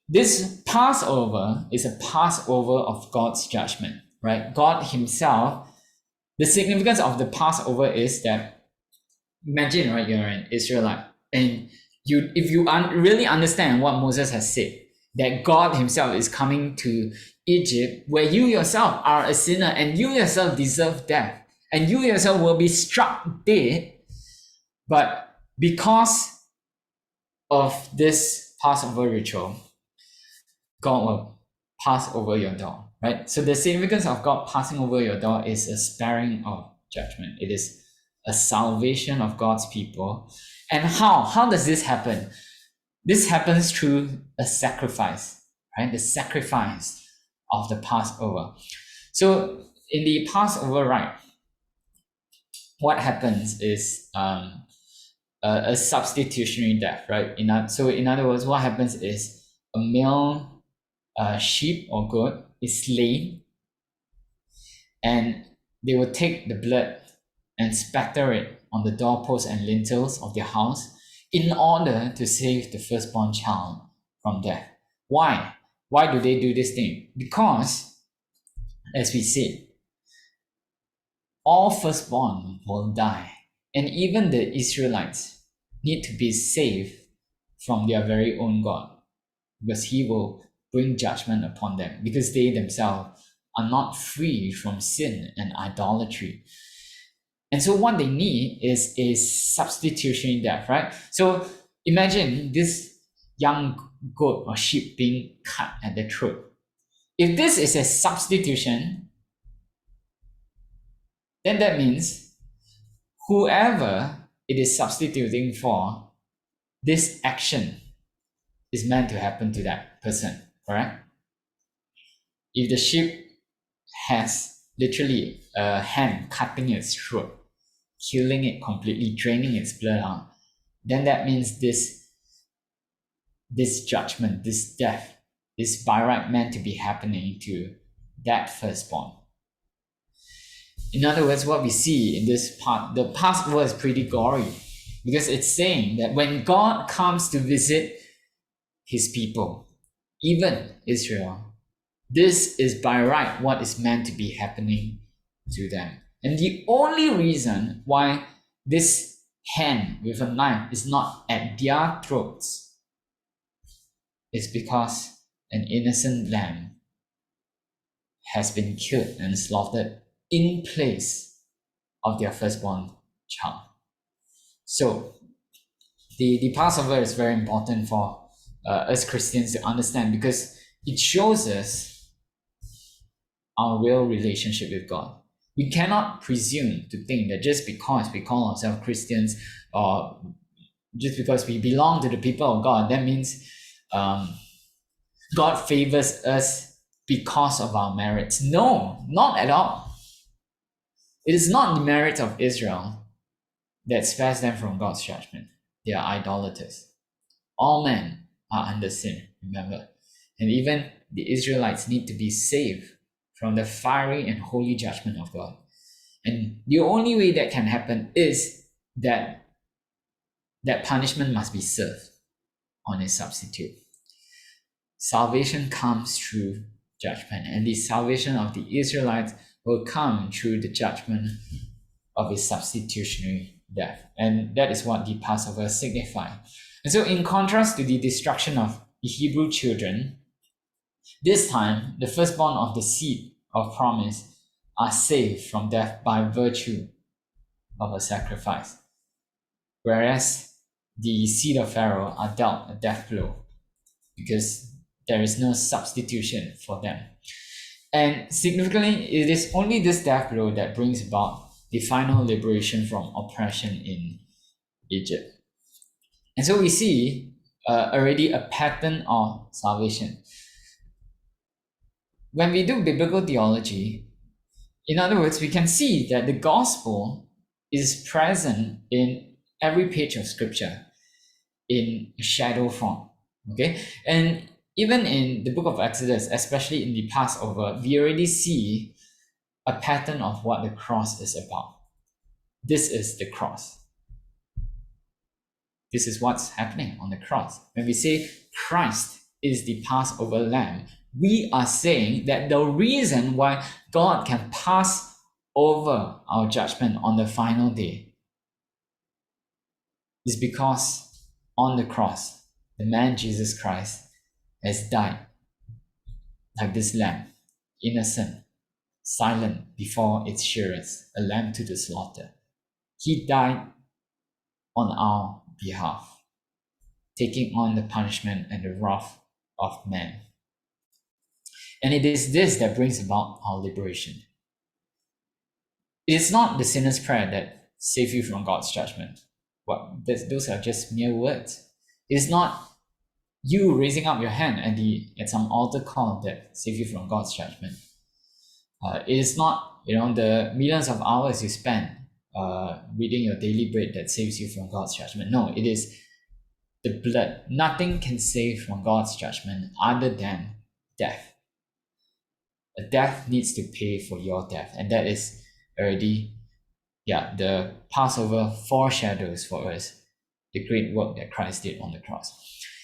This Passover is a Passover of God's judgment, right? God himself, the significance of the Passover is that, imagine, right, you're an Israelite, and if you really understand what Moses has said, that God himself is coming to Egypt, where you yourself are a sinner and you yourself deserve death, and you yourself will be struck dead, but because of this Passover ritual, God will pass over your door, right? So the significance of God passing over your door is a sparing of judgment. It is a salvation of God's people. And how does this happen? This happens through a sacrifice, right? The sacrifice of the Passover. So in the Passover rite, what happens is a substitutionary death, right? In other words, what happens is a male sheep or goat is slain, and they will take the blood and spatter it on the doorposts and lintels of their house in order to save the firstborn child from death. Why? Why do they do this thing? Because, as we said, all firstborn will die, and even the Israelites need to be saved from their very own God, because he will bring judgment upon them, because they themselves are not free from sin and idolatry. And so what they need is a substitutionary death, right? So imagine this young goat or sheep being cut at the throat. If this is a substitution, then that means whoever it is substituting for, this action is meant to happen to that person, correct? If the sheep has literally a hand cutting its throat, killing it completely, draining its blood out, then that means this judgment, this death, is by right meant to be happening to that firstborn. In other words, what we see in this part, the Passover is pretty gory, because it's saying that when God comes to visit his people, even Israel, this is by right what is meant to be happening to them. And the only reason why this hand with a knife is not at their throats is because an innocent lamb has been killed and slaughtered in place of their firstborn child. So the Passover is very important for us Christians to understand, because it shows us our real relationship with God. We cannot presume to think that just because we call ourselves Christians, or just because we belong to the people of God, that means God favors us because of our merits. No, not at all. It is not the merit of Israel that spares them from God's judgment. They are idolaters. All men are under sin, remember. And even the Israelites need to be saved from the fiery and holy judgment of God. And the only way that can happen is that punishment must be served on a substitute. Salvation comes through judgment, and the salvation of the Israelites will come through the judgment of a substitutionary death. And that is what the Passover signifies. And so in contrast to the destruction of the Hebrew children, this time the firstborn of the seed of promise are saved from death by virtue of a sacrifice, whereas the seed of Pharaoh are dealt a death blow because there is no substitution for them. And significantly, it is only this death blow that brings about the final liberation from oppression in Egypt. And so we see already a pattern of salvation. When we do biblical theology, in other words, we can see that the gospel is present in every page of scripture in shadow form. Okay? And even in the book of Exodus, especially in the Passover, we already see a pattern of what the cross is about. This is the cross. This is what's happening on the cross. When we say Christ is the Passover lamb, we are saying that the reason why God can pass over our judgment on the final day is because on the cross, the man Jesus Christ has died like this lamb, innocent, silent before its shearers, a lamb to the slaughter. He died on our behalf, taking on the punishment and the wrath of man. And it is this that brings about our liberation. It is not the sinner's prayer that saves you from God's judgment. Well, those are just mere words. It is not you raising up your hand at some altar call that saves you from God's judgment. It is not the millions of hours you spend reading your daily bread that saves you from God's judgment. No, it is the blood. Nothing can save from God's judgment other than death. A death needs to pay for your death, and that is already the Passover foreshadows for us the great work that Christ did on the cross.